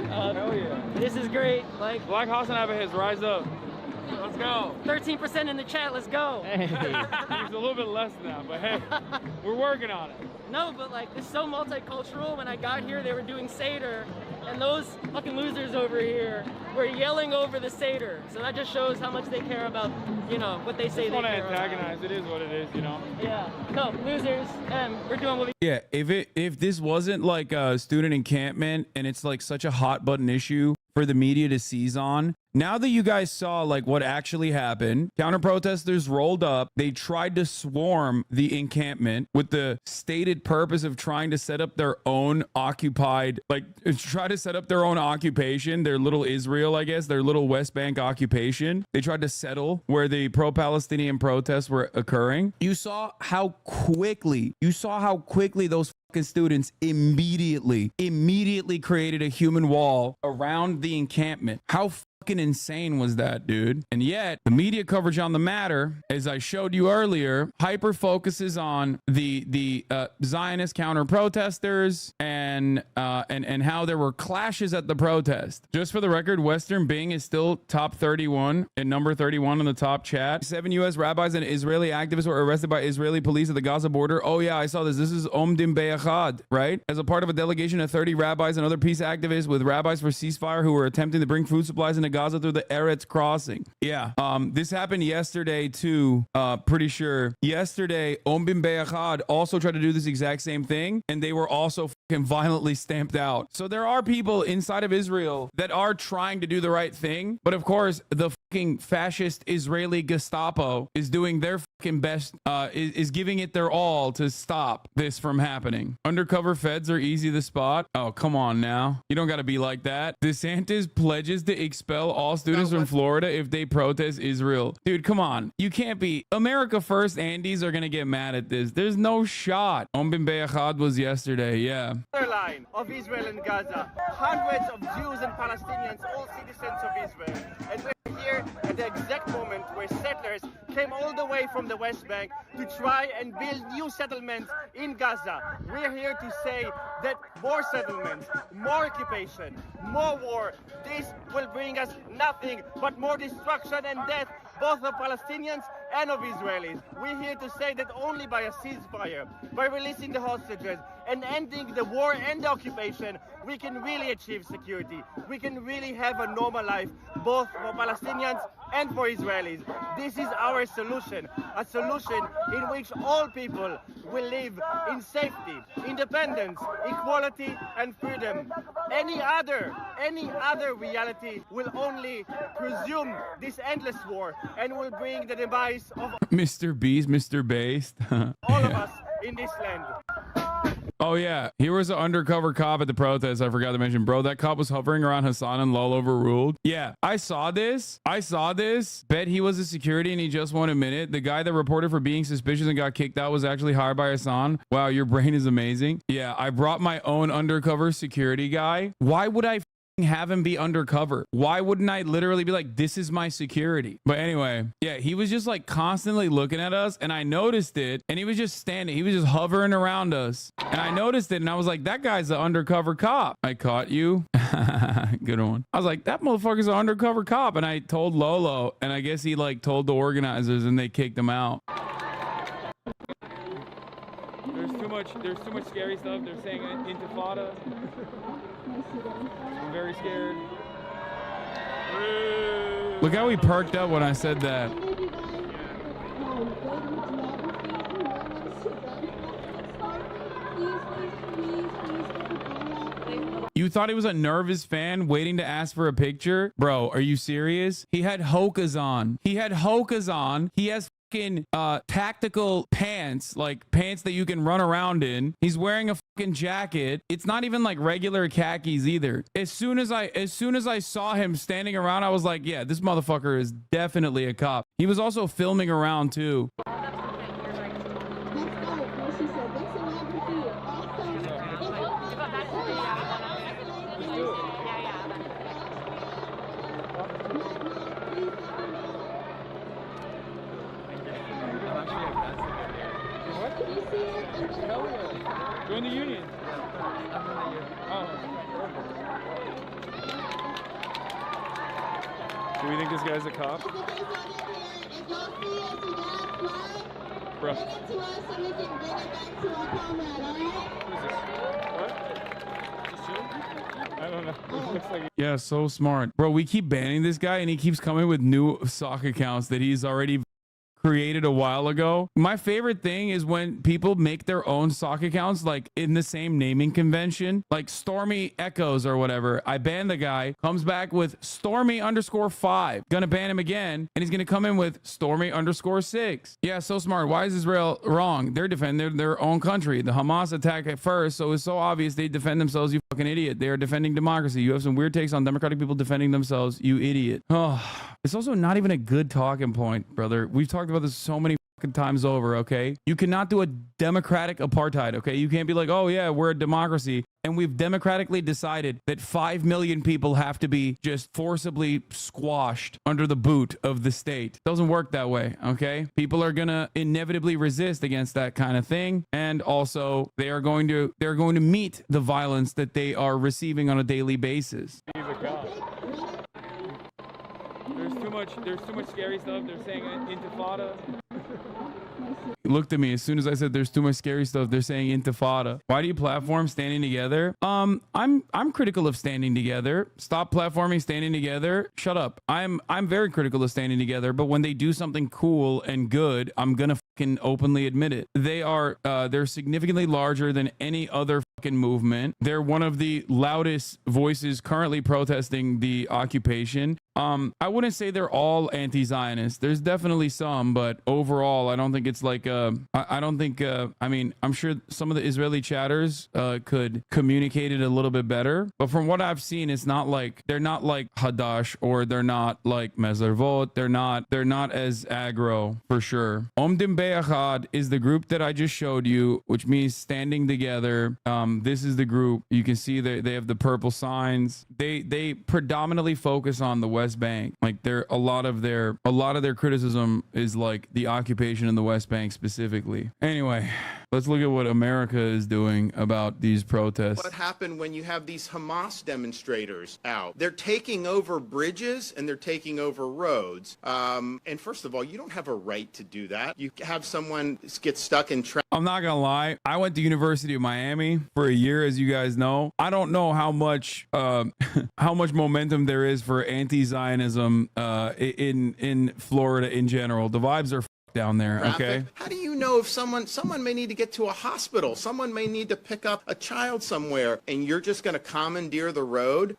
S7: Hell yeah.
S3: This is great. Like,
S7: Black HasanAbi has rise up. Let's go.
S3: 13% in the chat. Let's go.
S7: Hey, it's a little bit less now, but hey, we're working on it.
S3: No, but like, it's so multicultural. When I got here, they were doing Seder, and those fucking losers over here were yelling over the Seder. So that just shows how much they care about, you know, what they say they care about.
S7: Just want to antagonize. It is what it is, you know.
S3: Yeah. No, losers. We're doing what we.
S1: Yeah, if this wasn't like a student encampment and it's like such a hot button issue for the media to seize on, now that you guys saw like what actually happened, counter protesters rolled up. They tried to swarm the encampment with the stated purpose of trying to set up their own occupied, like try to set up their own occupation, their little Israel, I guess, their little West Bank occupation. They tried to settle where the pro-Palestinian protests were occurring. You saw how quickly those fucking students immediately created a human wall around the encampment. How fucking insane was that, dude? And yet the media coverage on the matter, as I showed you earlier, hyper focuses on the Zionist counter protesters and how there were clashes at the protest. Just for the record, Western Bing is still top 31 and number 31 in the top chat. 7 U.S. rabbis and Israeli activists were arrested by Israeli police at the Gaza border. Oh yeah, I saw this. This is Omdim Be'achad, right? As a part of a delegation of 30 rabbis and other peace activists with Rabbis for Ceasefire who were attempting to bring food supplies into Gaza through the Eretz crossing. Yeah. This happened yesterday too. Pretty sure. Yesterday, Omdim Be'achad also tried to do this exact same thing, and they were also fucking violently stamped out. So there are people inside of Israel that are trying to do the right thing. But of course, the fucking fascist Israeli Gestapo is doing their fucking best, is giving it their all to stop this from happening. Undercover feds are easy to spot. Oh, come on now. You don't got to be like that. DeSantis pledges to expel all students from Florida if they protest Israel. Dude, come on. You can't be. America First Andes are going to get mad at this. There's no shot. Ombin Beyachad was yesterday. Yeah.
S9: Line of Israel and Gaza. Hundreds of Jews and Palestinians, all citizens of Israel. And we're here at the exact moment where settlers came all the way from the West Bank to try and build new settlements in Gaza. We're here to say that more settlements, more occupation, more war, this will bring us nothing but more destruction and death, both of Palestinians and of Israelis. We're here to say that only by a ceasefire, by releasing the hostages and ending the war and the occupation, we can really achieve security. We can really have a normal life, both for Palestinians and for Israelis. This is our solution, a solution in which all people will live in safety, independence, equality, and freedom. Any other reality will only presume this endless war and will bring the demise of
S1: Mr. Beast, Mr. Based.
S9: all of us in this land.
S1: Oh, yeah. Here was an undercover cop at the protest. I forgot to mention, bro. That cop was hovering around Hasan and Lol overruled. Yeah, I saw this. Bet he was a security and he just won't admit it. The guy that reported for being suspicious and got kicked out was actually hired by Hasan. Wow, your brain is amazing. Yeah, I brought my own undercover security guy. Why would I have him be undercover? Why wouldn't I literally be like, this is my security? But anyway, yeah, he was just like constantly looking at us and I noticed it, and he was just standing, he was just hovering around us, and I noticed it and I was like, that guy's an undercover cop. I caught you. Good one. I was like, that motherfucker's an undercover cop, and I told Lolo, and I guess he like told the organizers and they kicked him out.
S7: There's too much scary stuff. They're saying intifada. I'm very scared.
S1: Look how he perked up when I said that. You thought he was a nervous fan waiting to ask for a picture? Bro, are you serious? He had Hokas on. He has tactical pants, like pants that you can run around in. He's wearing a fucking jacket. It's not even like regular khakis either. As soon as I saw him standing around, I was like, yeah, this motherfucker is definitely a cop. He was also filming around too.
S7: Join the union. Do we think this guy's a cop? Bro. I don't know. It looks like
S1: Yeah, so smart. Bro, we keep banning this guy and he keeps coming with new sock accounts that he's already created a while ago. My favorite thing is when people make their own sock accounts, like in the same naming convention, like Stormy Echoes or whatever. I ban the guy, comes back with Stormy_5. Gonna ban him again, and he's gonna come in with Stormy_6. Yeah, so smart. Why is Israel wrong? They're defending their own country. The Hamas attack at first, so it's so obvious they defend themselves, you fucking idiot. They are defending democracy. You have some weird takes on democratic people defending themselves, you idiot. Oh, it's also not even a good talking point, brother. We've talked about this so many fucking times over, okay? You cannot do a democratic apartheid, okay? You can't be like, oh yeah, we're a democracy, and we've democratically decided that 5 million people have to be just forcibly squashed under the boot of the state. Doesn't work that way, okay? People are gonna inevitably resist against that kind of thing, and also they're going to meet the violence that they are receiving on a daily basis.
S7: he's a cop. There's too much scary stuff. They're saying intifada.
S1: He looked at me as soon as I said there's too much scary stuff. They're saying intifada. Why do you platform standing together? I'm critical of standing together. Stop platforming standing together. Shut up. I'm very critical of standing together, but when they do something cool and good, I'm gonna fucking openly admit it. They're significantly larger than any other movement. They're one of the loudest voices currently protesting the occupation. I wouldn't say they're all anti-Zionist. There's definitely some, but overall, I don't think it's like I don't think I mean, I'm sure some of the Israeli chatters could communicate it a little bit better, but from what I've seen, it's not like they're not like Hadash or they're not like Mezervot. They're not as aggro for sure. Omdim Be'achad is the group that I just showed you, which means standing together. This is the group. You can see they have the purple signs. They predominantly focus on the West Bank. Like a lot of their criticism is like the occupation in the West Bank specifically. Anyway, let's look at what America is doing about these protests.
S10: What happened when you have these Hamas demonstrators out? They're taking over bridges and they're taking over roads. And first of all, you don't have a right to do that. You have someone get stuck in traffic.
S1: I'm not gonna lie. I went to University of Miami for a year, as you guys know. I don't know how much momentum there is for anti-Zionism in Florida in general. The vibes are down there. Okay.
S10: How do you know if someone may need to get to a hospital, someone may need to pick up a child somewhere, and you're just going to commandeer the road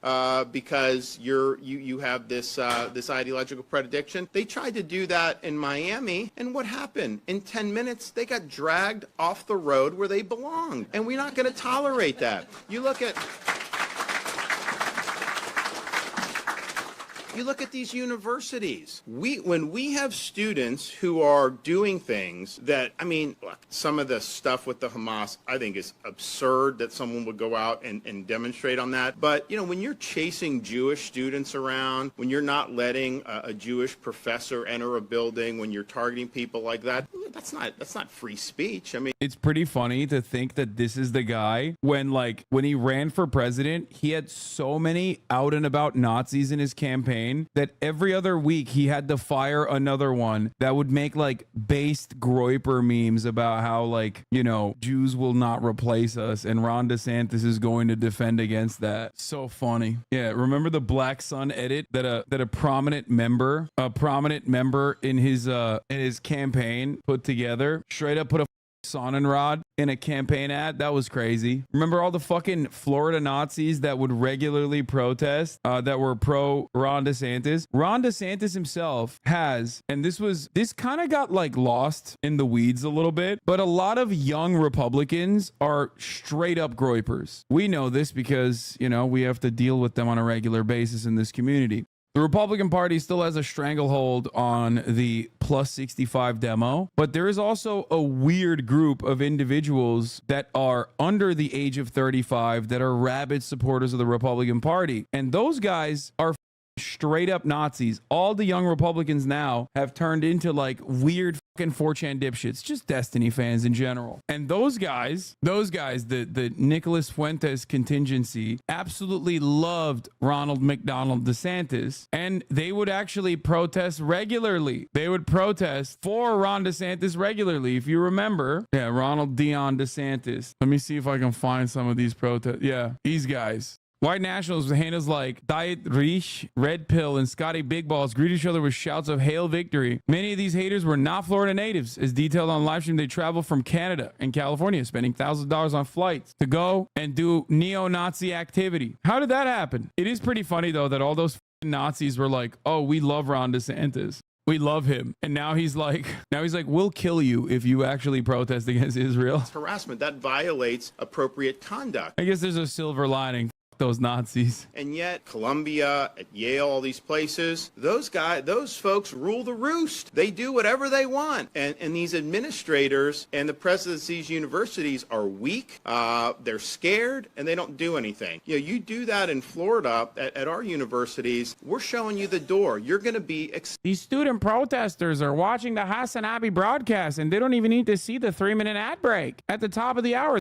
S10: because you have this ideological predilection? They tried to do that in Miami, and what happened? In 10 minutes, they got dragged off the road where they belonged, and we're not going to tolerate that. You look at these universities. When we have students who are doing things that, I mean, look, some of the stuff with the Hamas, I think is absurd that someone would go out and demonstrate on that. But, you know, when you're chasing Jewish students around, when you're not letting a Jewish professor enter a building, when you're targeting people like that, that's not free speech. I mean,
S1: it's pretty funny to think that this is the guy when he ran for president, he had so many out and about Nazis in his campaign that every other week he had to fire another one that would make like based Groiper memes about how, like, you know, Jews will not replace us, and Ron DeSantis is going to defend against that. So funny. Yeah, remember the Black Sun edit that a prominent member in his campaign put together? Straight up put a Sonnenrod in a campaign ad. That was crazy. Remember all the fucking Florida Nazis that would regularly protest that were pro Ron DeSantis? Ron DeSantis himself has, and this kind of got like lost in the weeds a little bit, but a lot of young Republicans are straight up Groipers. We know this because, you know, we have to deal with them on a regular basis in this community. The Republican Party still has a stranglehold on the plus 65 demo, but there is also a weird group of individuals that are under the age of 35 that are rabid supporters of the Republican Party. And those guys are straight up Nazis. All the young Republicans now have turned into like weird fucking 4chan dipshits, just Destiny fans in general. And those guys, the Nicholas Fuentes contingency absolutely loved Ronald McDonald DeSantis, and they would actually protest regularly. They would protest for Ron DeSantis regularly. If you remember, yeah, Ronald Dion DeSantis. Let me see if I can find some of these protests. Yeah, these guys. White nationals with handles like Diet Riche, Red Pill, and Scotty Big Balls greet each other with shouts of hail victory. Many of these haters were not Florida natives. As detailed on live stream, they traveled from Canada and California, spending thousands of dollars on flights to go and do neo-Nazi activity. How did that happen? It is pretty funny, though, that all those Nazis were like, oh, we love Ron DeSantis. We love him. And now he's like, we'll kill you if you actually protest against Israel.
S10: It's harassment. That violates appropriate conduct.
S1: I guess there's a silver lining. Those Nazis.
S10: And yet Columbia, at Yale, all these places, those folks rule the roost. They do whatever they want. And these administrators and the presidents of these universities are weak, they're scared, and they don't do anything. You know, you do that in Florida at our universities, we're showing you the door. You're going to be...
S1: These student protesters are watching the HasanAbi broadcast, and they don't even need to see the 3-minute ad break at the top of the hour.